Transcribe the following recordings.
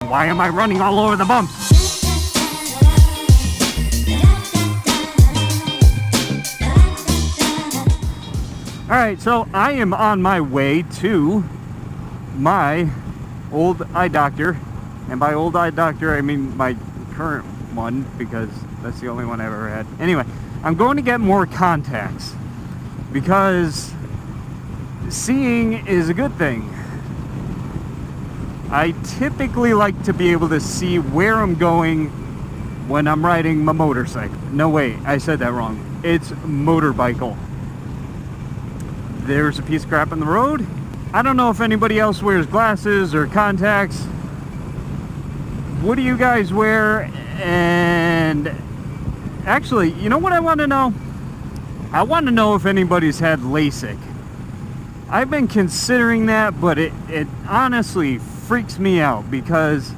Why am I running all over the bumps? Alright, so I am on my way to my old eye doctor. And by old eye doctor, I mean my current one, because that's the only one I've ever had. Anyway, I'm going to get more contacts, because seeing is a good thing. I typically like to be able to see where I'm going when I'm riding my motorcycle. No, wait, I said that wrong. It's motorbicycle. There's a piece of crap on the road. I don't know if anybody else wears glasses or contacts. What do you guys wear? And actually, you know what I want to know? I want to know if anybody's had Lasik. I've been considering that, but it honestly freaks me out, because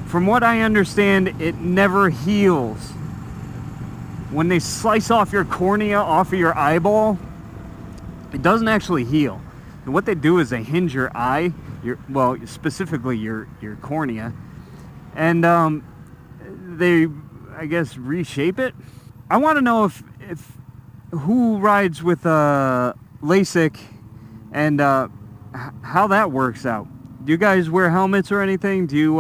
from what I understand, it never heals. When they slice off your cornea off of your eyeball, it doesn't actually heal. And what they do is they hinge your eye, well, specifically your cornea, and they, I guess, reshape it. I want to know if who rides with Lasik and how that works out. Do you guys wear helmets or anything? Do you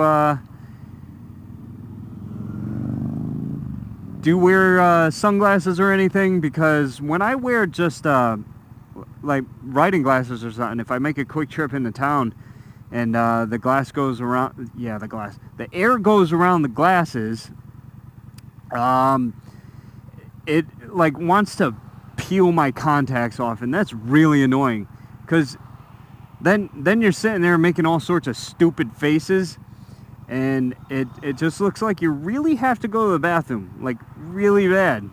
wear sunglasses or anything? Because when I wear just like riding glasses or something, if I make a quick trip into town and the glass goes around, the air goes around the glasses, it like wants to peel my contacts off, and that's really annoying, because then you're sitting there making all sorts of stupid faces, and it just looks like you really have to go to the bathroom, like really bad.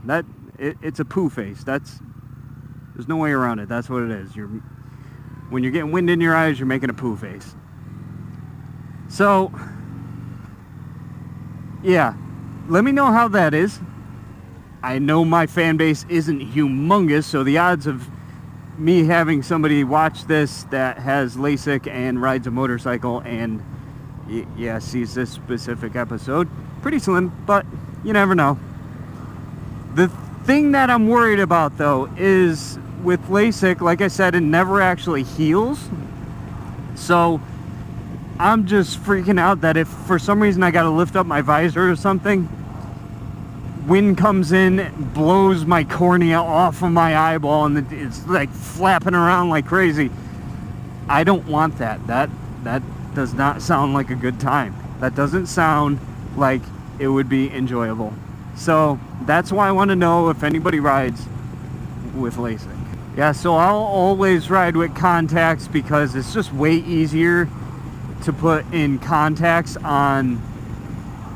It's a poo face. There's no way around it. That's what it is. When you're getting wind in your eyes, you're making a poo face. So, yeah, let me know how that is. I know my fan base isn't humongous, so the odds of me having somebody watch this that has Lasik and rides a motorcycle and sees this specific episode, pretty slim, but you never know. The thing that I'm worried about, though, is with Lasik, like I said, it never actually heals. So I'm just freaking out that if for some reason I gotta lift up my visor or something, wind comes in, blows my cornea off of my eyeball, and it's like flapping around like crazy. I don't want that. That does not sound like a good time. That doesn't sound like it would be enjoyable. So that's why I want to know if anybody rides with Lasik. Yeah, so I'll always ride with contacts, because it's just way easier to put in contacts on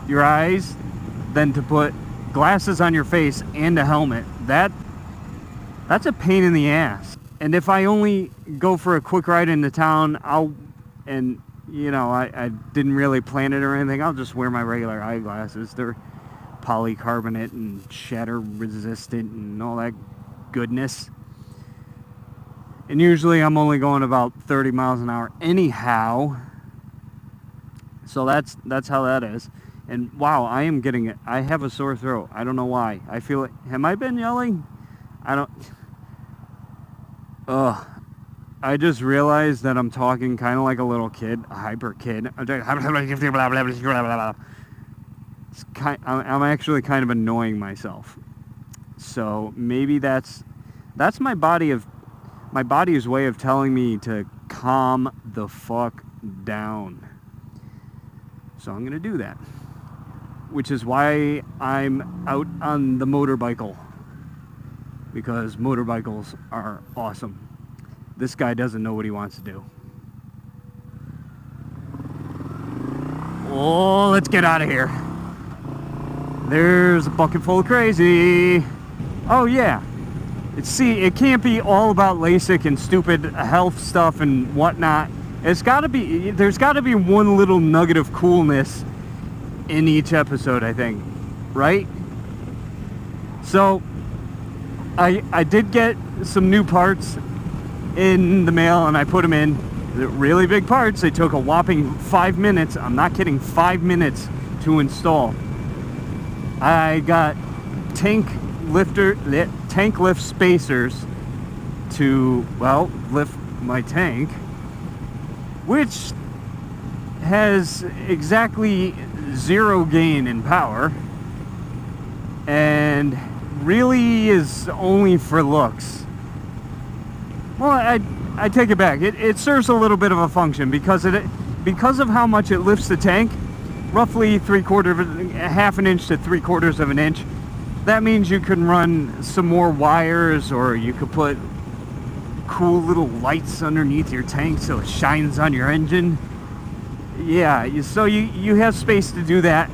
your eyes than to put glasses on your face and a helmet. That's a pain in the ass. And if I only go for a quick ride into town, I didn't really plan it or anything, I'll just wear my regular eyeglasses. They're polycarbonate and shatter resistant and all that goodness. And usually I'm only going about 30 miles an hour anyhow. So that's how that is. And wow, I have a sore throat. I don't know why. I feel like, have I been yelling? I just realized that I'm talking kind of like a little kid, a hyper kid. I'm actually kind of annoying myself. So maybe that's my body's way of telling me to calm the fuck down. So I'm gonna do that. Which is why I'm out on the motorbicycle, because motorbicycles are awesome. This guy doesn't know what he wants to do. Oh, let's get out of here. There's a bucket full of crazy. Oh yeah. It can't be all about Lasik and stupid health stuff and whatnot. There's gotta be one little nugget of coolness in each episode, I think, right? So I did get some new parts in the mail, and I put them in, The really big parts, they took a whopping 5 minutes. I'm not kidding, 5 minutes to install. I got tank lift spacers to, well, lift my tank, which has exactly 0 gain in power and really is only for looks. Well, I take it back. It serves a little bit of a function because of how much it lifts the tank, roughly half an inch to 3/4 of an inch. That means you can run some more wires, or you could put cool little lights underneath your tank so it shines on your engine. Yeah, so you have space to do that.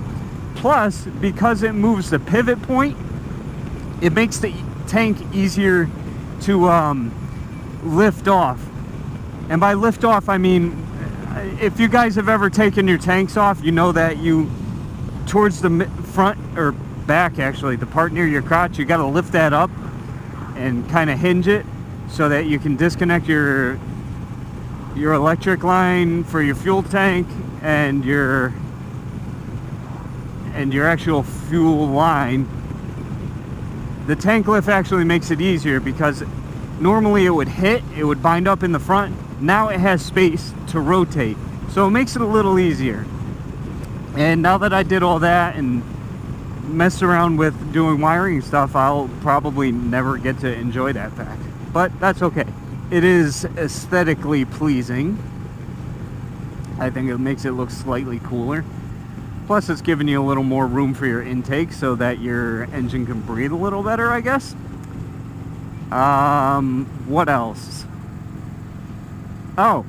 Plus, because it moves the pivot point, it makes the tank easier to lift off. And by lift off, I mean, if you guys have ever taken your tanks off, you know that towards the front, or back actually, the part near your crotch, you got to lift that up and kind of hinge it so that you can disconnect your electric line for your fuel tank and your actual fuel line. The tank lift actually makes it easier because normally it would bind up in the front. Now it has space to rotate, so it makes it a little easier. And now that I did all that and messed around with doing wiring stuff, I'll probably never get to enjoy that fact, but that's okay. It is aesthetically pleasing. I think it makes it look slightly cooler. Plus, it's giving you a little more room for your intake so that your engine can breathe a little better, I guess. What else? Oh,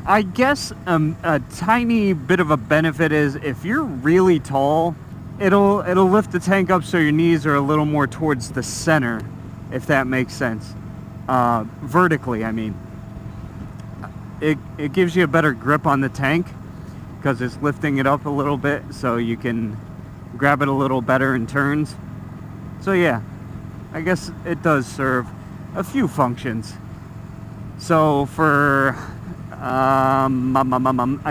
I guess a tiny bit of a benefit is if you're really tall, it'll lift the tank up so your knees are a little more towards the center, if that makes sense. Vertically, I mean. It gives you a better grip on the tank because it's lifting it up a little bit so you can grab it a little better in turns. So yeah, I guess it does serve a few functions. So for I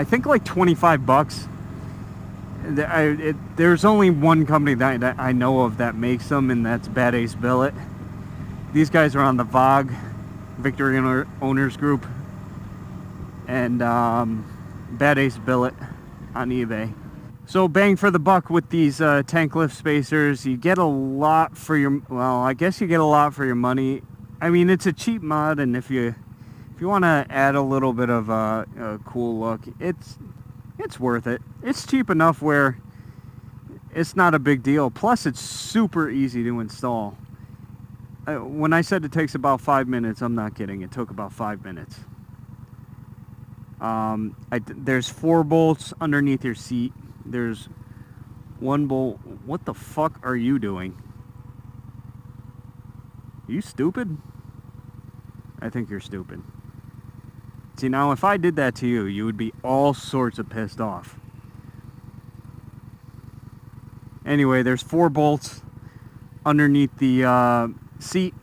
think like $25, there's only one company that I know of that makes them, and that's Bad Ace Billet. These guys are on the VOG, Victory Owners Group, and Bad Ace Billet on eBay. So bang for the buck with these tank lift spacers. You get a lot for your, well, I guess you get a lot for your money. I mean, it's a cheap mod, and if you want to add a little bit of a cool look, it's worth it. It's cheap enough where it's not a big deal. Plus, it's super easy to install. When I said it takes about 5 minutes, I'm not kidding. It took about 5 minutes. There's 4 bolts underneath your seat. There's 1 bolt. What the fuck are you doing? Are you stupid? I think you're stupid. See, now if I did that to you, you would be all sorts of pissed off. Anyway, there's 4 bolts underneath the seat,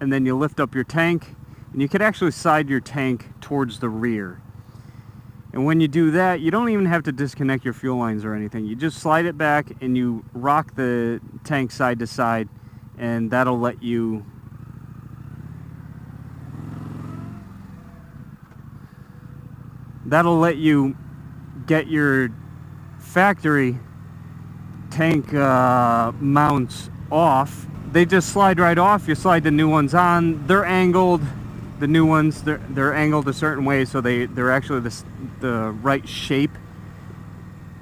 and then you lift up your tank, and you could actually slide your tank towards the rear. And when you do that, you don't even have to disconnect your fuel lines or anything. You just slide it back and you rock the tank side to side, and that'll let you get your factory tank mounts off. They just slide right off. You slide the new ones on. They're angled. The new ones, they're angled a certain way, so they're actually the right shape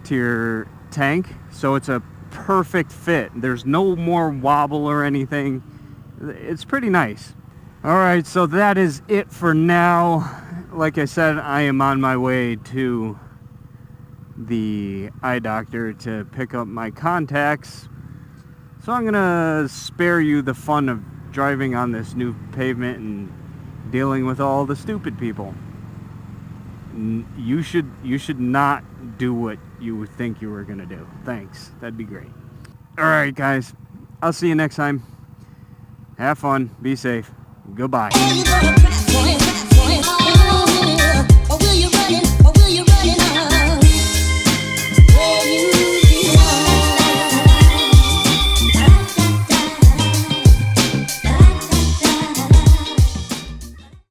to your tank. So it's a perfect fit. There's no more wobble or anything. It's pretty nice. All right, so that is it for now. Like I said, I am on my way to the eye doctor to pick up my contacts. So I'm gonna spare you the fun of driving on this new pavement and dealing with all the stupid people. You should not do what you would think you were gonna do. Thanks, that'd be great. All right, guys, I'll see you next time. Have fun, be safe, goodbye.